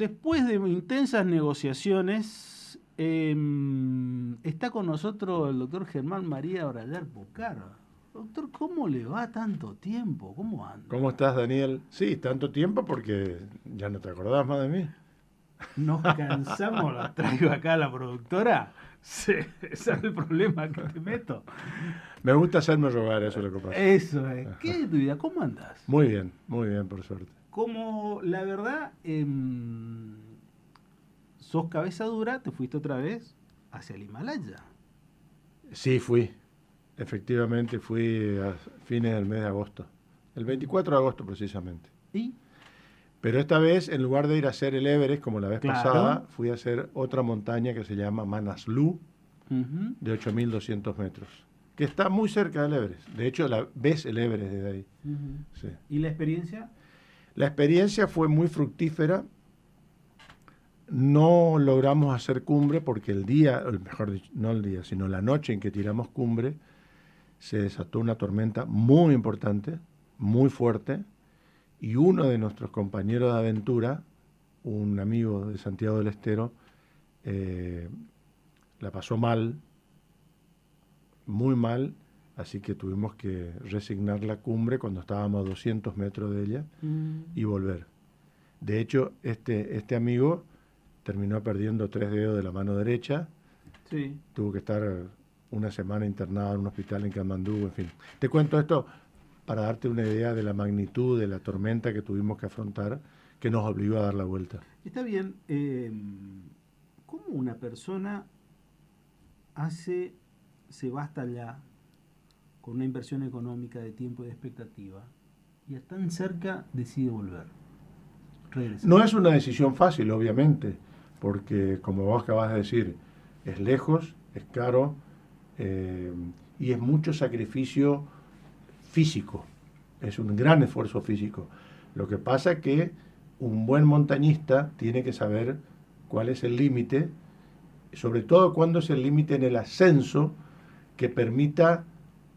Después de intensas negociaciones, está con nosotros el doctor Germán María Orallar Pucar. Doctor, ¿cómo le va tanto tiempo? ¿Cómo anda? ¿Cómo estás, Daniel? Sí, tanto tiempo porque ya no te acordás más de mí. Nos cansamos, la traigo acá a la productora. Sí, ese es el problema que te meto. Me gusta hacerme rogar, eso es lo que pasa. Eso es. ¿Qué es de tu vida? ¿Cómo andas? Muy bien, por suerte. Como la verdad, sos cabeza dura, te fuiste otra vez hacia el Himalaya. Sí, fui. Efectivamente, fui a fines del mes de agosto. El 24 de agosto, precisamente. Y, Pero esta vez, en lugar de ir a hacer el Everest, como la vez claro, pasada, fui a hacer otra montaña que se llama Manaslu, ujú, de 8.200 metros, que está muy cerca del Everest. De hecho, ves el Everest desde ahí. ujú. Sí. ¿Y la experiencia? La experiencia fue muy fructífera. No logramos hacer cumbre porque el día, o mejor dicho, no el día, sino la noche en que tiramos cumbre, se desató una tormenta muy importante, muy fuerte, y uno de nuestros compañeros de aventura, un amigo de Santiago del Estero, eh, la pasó mal, muy mal, así que tuvimos que resignar la cumbre cuando estábamos a 200 metros de ella Mm, y volver. De hecho, este amigo terminó perdiendo 3 dedos de la mano derecha, sí. tuvo que estar una semana internado en un hospital en Katmandú, en fin. Te cuento esto para darte una idea de la magnitud de la tormenta que tuvimos que afrontar, que nos obligó a dar la vuelta. Está bien. ¿Cómo una persona hace, se va hasta allá con una inversión económica de tiempo y de expectativa y a tan cerca decide volver, regresar? No es una decisión fácil, obviamente, porque como vos acabas de decir, es lejos, es caro eh, y es mucho sacrificio físico, es un gran esfuerzo físico. Lo que pasa es que un buen montañista tiene que saber cuál es el límite, sobre todo cuándo es el límite en el ascenso que permita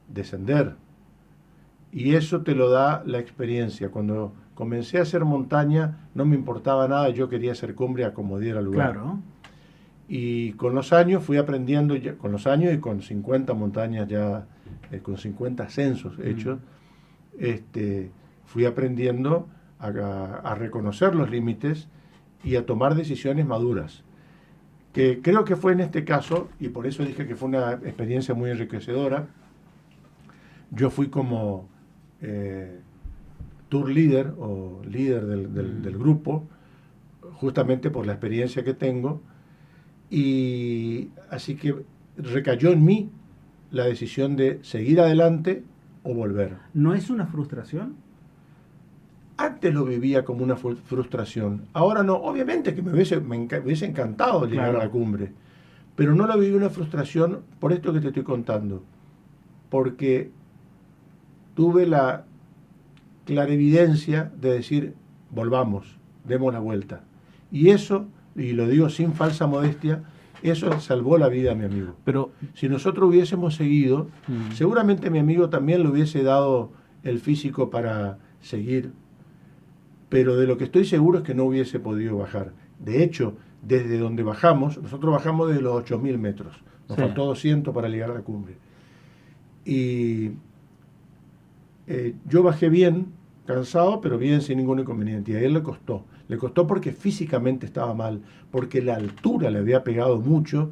descender. Y eso te lo da la experiencia. Cuando comencé a hacer montaña no me importaba nada, yo quería hacer cumbre a como diera lugar. Claro. Y con los años fui aprendiendo, con los años y con 50 montañas ya, con 50 ascensos hechos, Mm. fui aprendiendo a reconocer los límites y a tomar decisiones maduras. Que creo que fue en este caso, y por eso dije que fue una experiencia muy enriquecedora. Yo fui como eh, tour leader o líder del Mm. grupo, justamente por la experiencia que tengo, y así que recayó en mí la decisión de seguir adelante o volver. ¿No es una frustración? Antes lo vivía como una frustración, ahora no, obviamente que me hubiese encantado llegar a la Claro. cumbre, pero no lo viví una frustración por esto que te estoy contando, porque tuve la clarividencia de decir, volvamos, demos la vuelta. Y eso, y lo digo sin falsa modestia, eso salvó la vida a mi amigo. Pero, Si nosotros hubiésemos seguido, mm, seguramente mi amigo también le hubiese dado el físico para seguir, pero de lo que estoy seguro es que no hubiese podido bajar. De hecho, desde donde bajamos, nosotros bajamos de los 8.000 metros, nos sí. faltó 200 para llegar a la cumbre. Y yo bajé bien, cansado, pero bien sin ningún inconveniente. Y a él le costó. Le costó porque físicamente estaba mal, porque la altura le había pegado mucho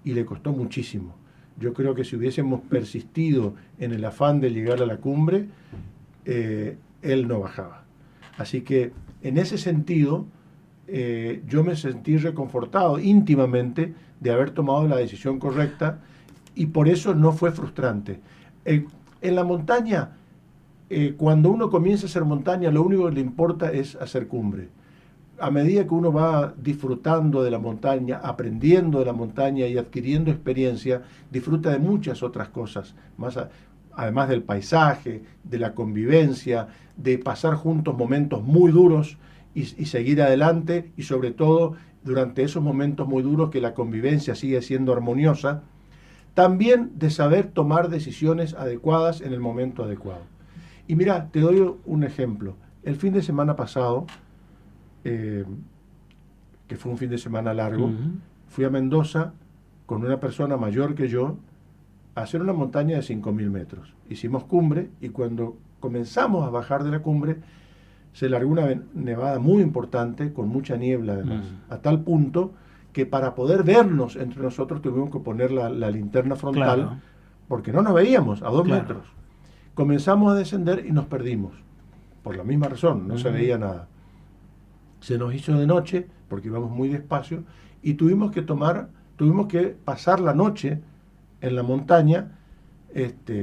y le costó muchísimo. Yo creo que si hubiésemos persistido en el afán de llegar a la cumbre, él no bajaba. Así que en ese sentido, yo me sentí reconfortado íntimamente de haber tomado la decisión correcta y por eso no fue frustrante. En la montaña, cuando uno comienza a hacer montaña, lo único que le importa es hacer cumbre. A medida que uno va disfrutando de la montaña, aprendiendo de la montaña y adquiriendo experiencia, disfruta de muchas otras cosas, además del paisaje, de la convivencia, de pasar juntos momentos muy duros y seguir adelante y sobre todo durante esos momentos muy duros que la convivencia sigue siendo armoniosa, también de saber tomar decisiones adecuadas en el momento adecuado. Y mira, te doy un ejemplo. El fin de semana pasado, eh, que fue un fin de semana largo, Ujú. fui a Mendoza con una persona mayor que yo a hacer una montaña de 5.000 metros. Hicimos cumbre y cuando comenzamos a bajar de la cumbre se largó una nevada muy importante con mucha niebla además, a tal punto que para poder vernos entre nosotros tuvimos que poner la linterna frontal, Claro, porque no nos veíamos a 2 claro. metros. Comenzamos a descender y nos perdimos, por la misma razón, no se Ujú. veía nada. Se nos hizo de noche, porque íbamos muy despacio, y tuvimos que pasar la noche en la montaña,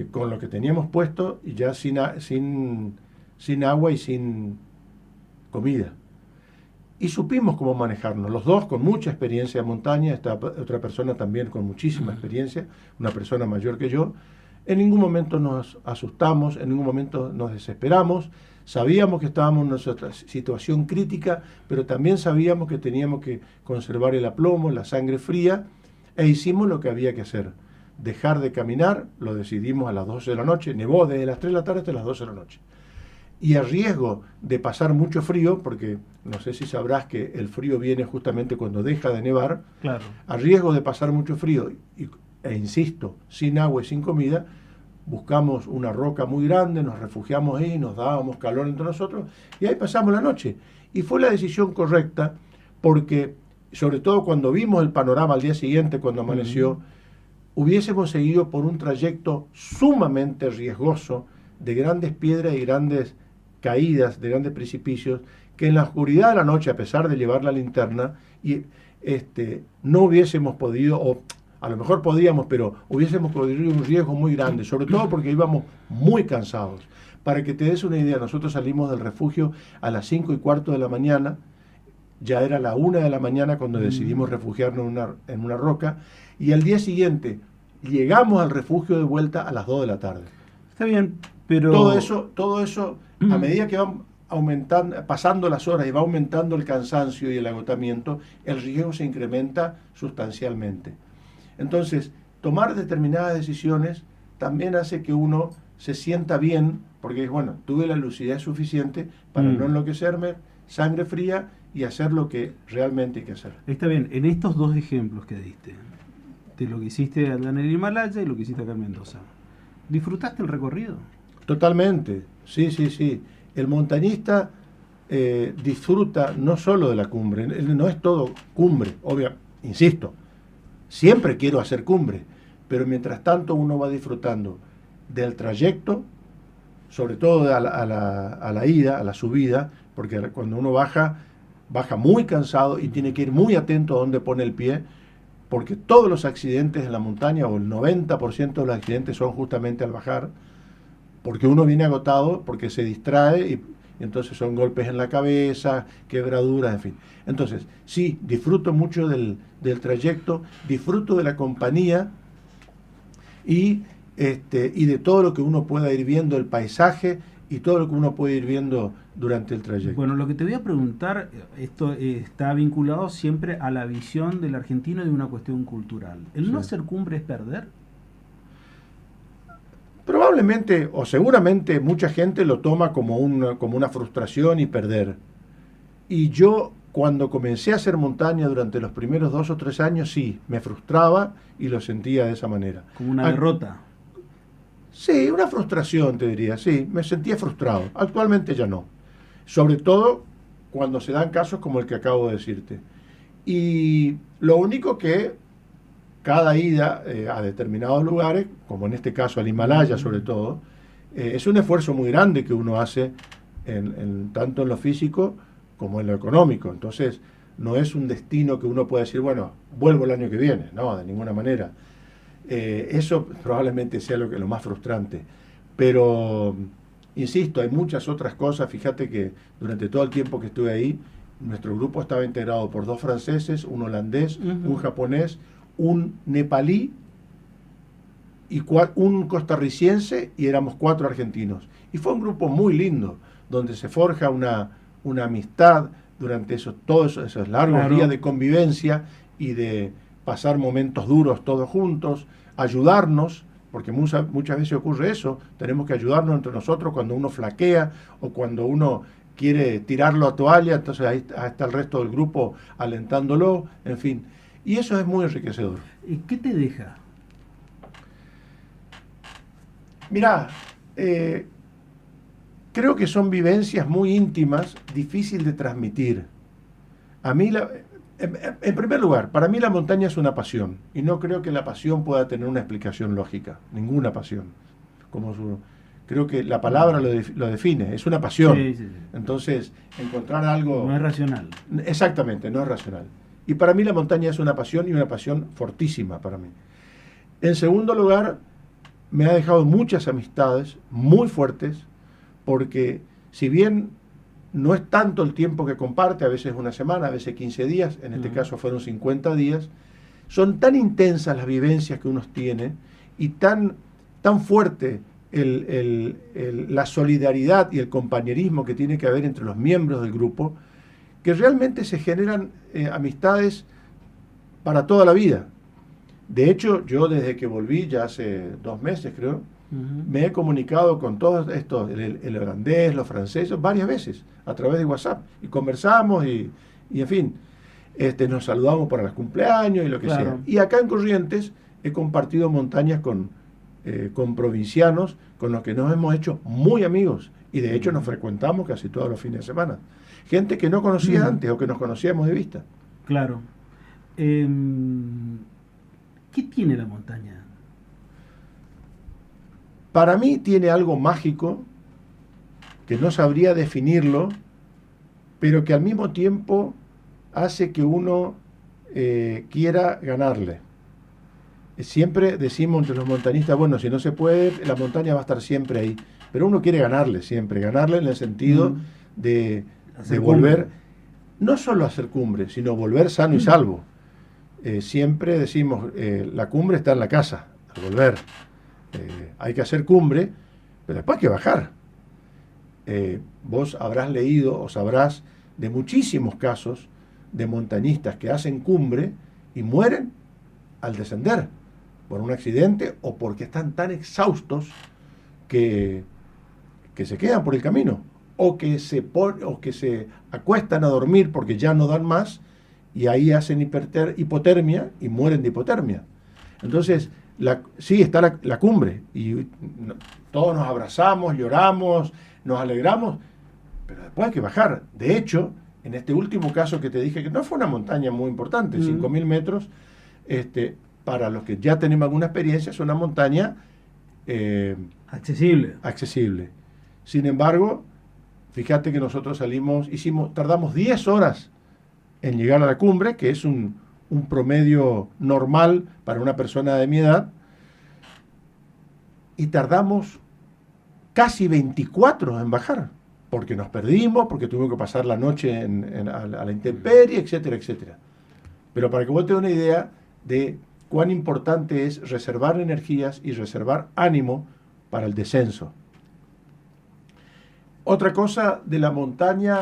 con lo que teníamos puesto y ya sin agua y sin comida. Y supimos cómo manejarnos, los dos con mucha experiencia de montaña, esta otra persona también con muchísima experiencia, una persona mayor que yo. En ningún momento nos asustamos, en ningún momento nos desesperamos, sabíamos que estábamos en una situación crítica, pero también sabíamos que teníamos que conservar el aplomo, la sangre fría, e hicimos lo que había que hacer. Dejar de caminar, lo decidimos a las 12 de la noche, nevó desde las 3 de la tarde hasta las 12 de la noche. Y a riesgo de pasar mucho frío, porque no sé si sabrás que el frío viene justamente cuando deja de nevar, Claro. a riesgo de pasar mucho frío, e insisto, sin agua y sin comida, buscamos una roca muy grande, nos refugiamos ahí, nos dábamos calor entre nosotros, y ahí pasamos la noche. Y fue la decisión correcta, porque, sobre todo cuando vimos el panorama al día siguiente, cuando amaneció, hubiésemos seguido por un trayecto sumamente riesgoso, de grandes piedras y grandes caídas, de grandes precipicios, que en la oscuridad de la noche, a pesar de llevar la linterna, no hubiésemos podido, o a lo mejor podíamos, pero hubiésemos corrido un riesgo muy grande, sobre todo porque íbamos muy cansados. Para que te des una idea, nosotros salimos del refugio a las 5:15 de la mañana, ya era la 1 de la mañana cuando decidimos refugiarnos en una roca, y al día siguiente llegamos al refugio de vuelta a las 2 de la tarde. Está bien, pero... Todo eso, a medida que van aumentando, pasando las horas y va aumentando el cansancio y el agotamiento, el riesgo se incrementa sustancialmente. Entonces, tomar determinadas decisiones también hace que uno se sienta bien, porque bueno, tuve la lucidez suficiente para no enloquecerme, sangre fría y hacer lo que realmente hay que hacer. Está bien, en estos dos ejemplos que diste, de lo que hiciste allá en el Himalaya y lo que hiciste acá en Mendoza, ¿disfrutaste el recorrido? Totalmente, sí. El montañista disfruta no solo de la cumbre, no es todo cumbre, obvio, insisto, siempre quiero hacer cumbre, pero mientras tanto uno va disfrutando del trayecto, sobre todo a la ida, a la subida, porque cuando uno baja muy cansado y tiene que ir muy atento a dónde pone el pie, porque todos los accidentes en la montaña, o el 90% de los accidentes son justamente al bajar, porque uno viene agotado, porque se distrae y entonces son golpes en la cabeza, quebraduras, en fin. Entonces, sí, disfruto mucho del trayecto, disfruto de la compañía y de todo lo que uno pueda ir viendo, el paisaje y todo lo que uno puede ir viendo durante el trayecto. Bueno, lo que te voy a preguntar, esto está vinculado siempre a la visión del argentino de una cuestión cultural. ¿El no hacer cumbre es perder? Probablemente o seguramente mucha gente lo toma como una frustración y perder. Y yo cuando comencé a hacer montaña durante los primeros 2 o 3 años, sí, me frustraba y lo sentía de esa manera. Como una derrota. Sí, una frustración te diría, sí, me sentía frustrado. Actualmente ya no. Sobre todo cuando se dan casos como el que acabo de decirte. Y lo único que cada ida a determinados lugares, como en este caso al Himalaya sobre todo, es un esfuerzo muy grande que uno hace tanto en lo físico como en lo económico. Entonces, no es un destino que uno pueda decir, bueno, vuelvo el año que viene. No, de ninguna manera. Eso probablemente sea lo más frustrante. Pero, insisto, hay muchas otras cosas. Fíjate que durante todo el tiempo que estuve ahí, nuestro grupo estaba integrado por 2 franceses, un holandés, un japonés, un nepalí y un costarricense, y éramos 4 argentinos. Y fue un grupo muy lindo, donde se forja una amistad durante todos esos largos días de convivencia y de pasar momentos duros todos juntos, ayudarnos, porque muchas veces ocurre eso, tenemos que ayudarnos entre nosotros cuando uno flaquea o cuando uno quiere tirarlo a toalla, entonces ahí está el resto del grupo alentándolo, en fin. Y eso es muy enriquecedor. ¿Y qué te deja? Mirá, creo que son vivencias muy íntimas, difícil de transmitir. A mí, en primer lugar, para mí la montaña es una pasión, y no creo que la pasión pueda tener una explicación lógica, ninguna pasión. Creo que la palabra lo define, es una pasión. Sí, sí, sí. Entonces, encontrar algo... No es racional. Exactamente, no es racional. Y para mí la montaña es una pasión, y una pasión fortísima para mí. En segundo lugar, me ha dejado muchas amistades muy fuertes, porque si bien no es tanto el tiempo que comparte, a veces una semana, a veces 15 días, en este caso fueron 50 días, son tan intensas las vivencias que uno tiene y tan fuerte la solidaridad y el compañerismo que tiene que haber entre los miembros del grupo, que realmente se generan amistades para toda la vida. De hecho, yo desde que volví, ya hace 2 meses creo, me he comunicado con todos estos, el holandés, los franceses, varias veces, a través de WhatsApp. Y conversamos y en fin, nos saludamos para los cumpleaños y lo que sea. Y acá en Corrientes he compartido montañas con provincianos con los que nos hemos hecho muy amigos. Y de hecho nos frecuentamos casi todos los fines de semana. Gente que no conocía antes o que nos conocíamos de vista. Claro. ¿Qué tiene la montaña? Para mí tiene algo mágico, que no sabría definirlo, pero que al mismo tiempo hace que uno quiera ganarle. Siempre decimos entre los montañistas, bueno, si no se puede, la montaña va a estar siempre ahí, pero uno quiere ganarle siempre, ganarle en el sentido de volver, no solo a hacer cumbre, sino volver sano y salvo. Siempre decimos, la cumbre está en la casa, al volver. Hay que hacer cumbre, pero después hay que bajar. Vos habrás leído o sabrás de muchísimos casos de montañistas que hacen cumbre y mueren al descender por un accidente o porque están tan exhaustos que se quedan por el camino o que se acuestan a dormir porque ya no dan más y ahí hacen hipotermia y mueren de hipotermia. Entonces, sí está la cumbre y todos nos abrazamos, lloramos, nos alegramos, pero después hay que bajar. De hecho, en este último caso que te dije, que no fue una montaña muy importante, 5.000 metros, para los que ya tenemos alguna experiencia, es una montaña accesible. Sin embargo, fíjate que nosotros tardamos 10 horas en llegar a la cumbre, que es un promedio normal para una persona de mi edad, y tardamos casi 24 en bajar, porque nos perdimos, porque tuvimos que pasar la noche a la intemperie, etcétera, etcétera. Pero para que vos te des una idea de cuán importante es reservar energías y reservar ánimo para el descenso. Otra cosa de la montaña,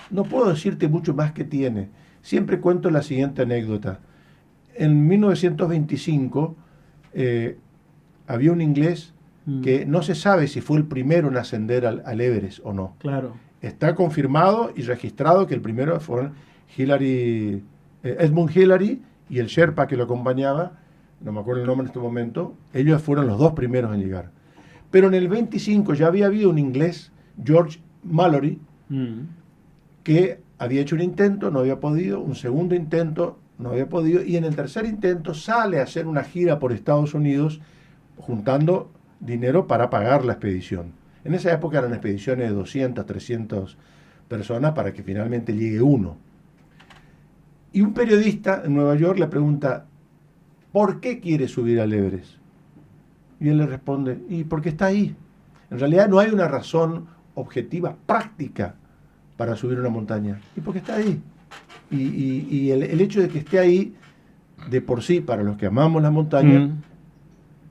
no puedo decirte mucho más que tiene. Siempre cuento la siguiente anécdota. En 1925 había un inglés que no se sabe si fue el primero en ascender al Everest o no. Claro. Está confirmado y registrado que el primero fueron Edmund Hillary y el Sherpa que lo acompañaba, no me acuerdo el nombre en este momento, ellos fueron los 2 primeros en llegar. Pero en el 25 ya había habido un inglés, George Mallory, que había hecho un intento, no había podido, un segundo intento, no había podido, y en el tercer intento sale a hacer una gira por Estados Unidos juntando dinero para pagar la expedición. En esa época eran expediciones de 200, 300 personas para que finalmente llegue uno. Y un periodista en Nueva York le pregunta, ¿por qué quiere subir al Everest? Y él le responde, ¿y por qué está ahí? En realidad no hay una razón objetiva, práctica, para subir una montaña. ¿Y por qué está ahí? Y el hecho de que esté ahí, de por sí, para los que amamos la montaña,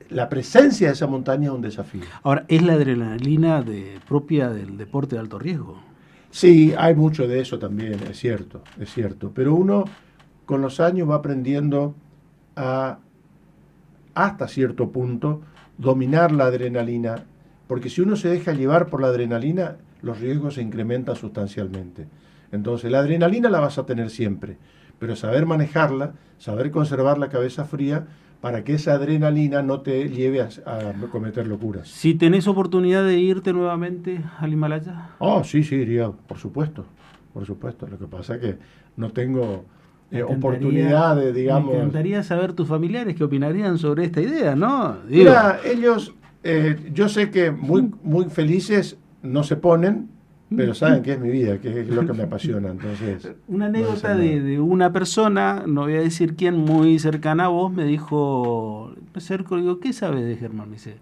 la presencia de esa montaña es un desafío. Ahora, ¿es la adrenalina propia del deporte de alto riesgo? Sí, hay mucho de eso también, es cierto. Pero uno con los años va aprendiendo a, hasta cierto punto, dominar la adrenalina, porque si uno se deja llevar por la adrenalina, los riesgos se incrementan sustancialmente. Entonces, la adrenalina la vas a tener siempre, pero saber manejarla, saber conservar la cabeza fría para que esa adrenalina no te lleve a cometer locuras. Si tenés oportunidad de irte nuevamente al Himalaya. Oh, sí, iría, por supuesto. Por supuesto. Lo que pasa es que no tengo oportunidad de, digamos... Me encantaría saber tus familiares qué opinarían sobre esta idea, ¿no? Mira, ellos, yo sé que muy felices no se ponen, pero saben que es mi vida, que es lo que me apasiona. Entonces, una anécdota de una persona, no voy a decir quién, muy cercana a vos, me dijo, digo, ¿qué sabes de Germán? Me dice,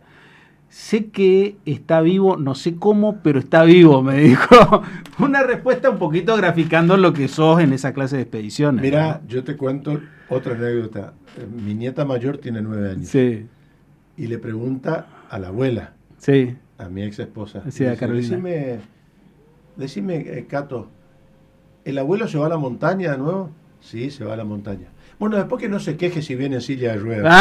sé que está vivo, no sé cómo, pero está vivo, me dijo. Una respuesta un poquito graficando lo que sos en esa clase de expediciones. Mira, ¿no? Yo te cuento otra anécdota. Mi nieta mayor tiene 9 años. Sí. Y le pregunta a la abuela, sí, a mi ex esposa, sí, a Carolina. Decime, Cato, ¿el abuelo se va a la montaña de nuevo? Sí, se va a la montaña. Bueno, después que no se queje si viene en silla de ruedas.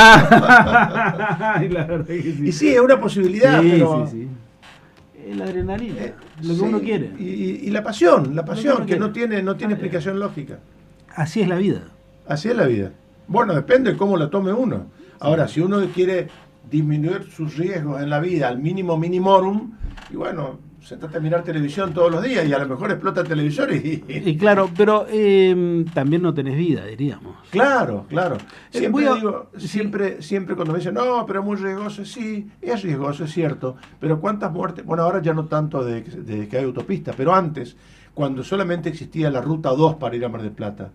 La verdad que sí. Y sí, es una posibilidad, sí, pero... Sí. La adrenalina, lo que uno quiere. Y la pasión, que no tiene explicación lógica. Así es la vida. Así es la vida. Bueno, depende de cómo la tome uno. Ahora, si uno quiere disminuir sus riesgos en la vida al mínimo minimorum, y bueno, se trata de mirar televisión todos los días y a lo mejor explota el televisor y claro, pero también no tenés vida, diríamos. Claro. Siempre cuando me dicen, no, pero es muy riesgoso, sí, es riesgoso, es cierto, pero ¿cuántas muertes? Bueno, ahora ya no tanto de que hay autopista, pero antes, cuando solamente existía la ruta 2 para ir a Mar del Plata,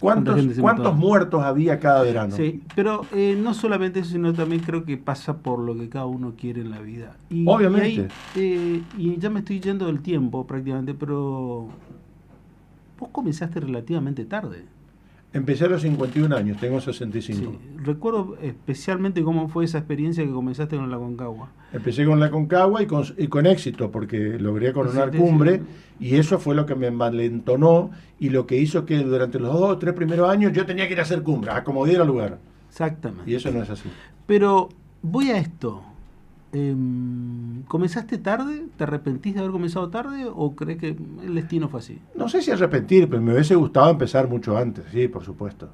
¿cuántos muertos había cada verano? Sí, pero no solamente eso, sino también creo que pasa por lo que cada uno quiere en la vida. Obviamente. Y ya me estoy yendo del tiempo prácticamente, pero vos comenzaste relativamente tarde. Empecé a los 51 años, tengo 65. Sí, recuerdo especialmente cómo fue esa experiencia que comenzaste con la Aconcagua. Empecé con la Aconcagua y con éxito, porque logré coronar cumbre, y eso fue lo que me envalentonó y lo que hizo que durante los 2 o 3 primeros años yo tenía que ir a hacer cumbre, a como diera lugar. Exactamente. Y eso no es así. Pero voy a esto. ¿Comenzaste tarde? ¿Te arrepentís de haber comenzado tarde o crees que el destino fue así? No sé si arrepentir, pero me hubiese gustado empezar mucho antes, sí, por supuesto.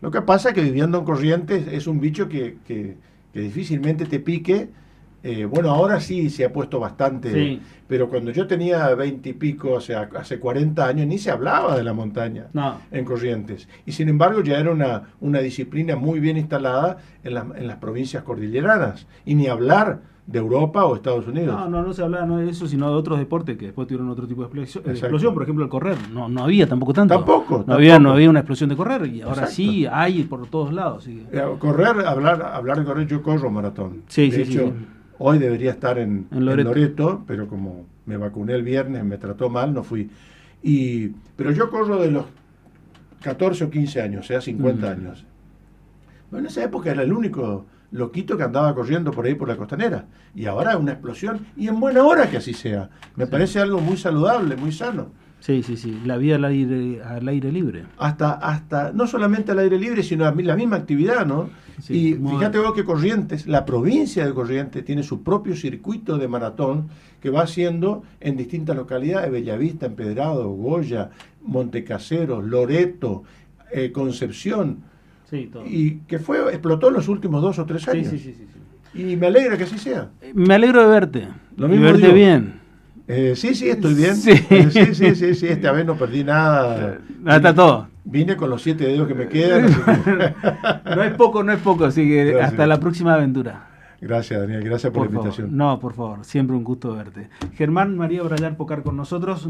Lo que pasa es que viviendo en Corrientes es un bicho que difícilmente te pique. Bueno, ahora sí se ha puesto bastante, sí. Pero cuando yo tenía 20 y pico, o sea, hace 40 años, ni se hablaba de la montaña en Corrientes. Y sin embargo ya era una disciplina muy bien instalada en las provincias cordilleranas. Y ni hablar de Europa o Estados Unidos. No se hablaba de eso, sino de otros deportes que después tuvieron otro tipo de explosión. Por ejemplo, el correr. No había tampoco tanto. No había una explosión de correr. Y ahora sí hay por todos lados. Sí. Correr, hablar de correr, yo corro maratón. Sí, de hecho, hoy debería estar en Loreto, pero como me vacuné el viernes, me trató mal, no fui. Pero yo corro de los 14 o 15 años, o sea, 50 años. Bueno, en esa época era el único loquito que andaba corriendo por ahí por la costanera. Y ahora es una explosión, y en buena hora que así sea. Me parece algo muy saludable, muy sano. Sí. La vida al aire libre. Hasta no solamente al aire libre, sino la misma actividad, ¿no? Sí, y fíjate vos que Corrientes, la provincia de Corrientes, tiene su propio circuito de maratón que va haciendo en distintas localidades: Bellavista, Empedrado, Goya, Montecaseros, Loreto, Concepción. Sí, todo. Y que explotó en los últimos 2 o 3 años. Sí. Y me alegra que así sea. Me alegro de verte. Lo mismo verte digo. Bien. Sí, estoy bien. Sí. Esta vez no perdí nada. Está todo. Vine con los 7 dedos que me quedan. Así que... no es poco, así que gracias. Hasta la próxima aventura. Gracias, Daniel, gracias por la invitación. No, por favor, siempre un gusto verte. Germán María Brayar Pocar con nosotros.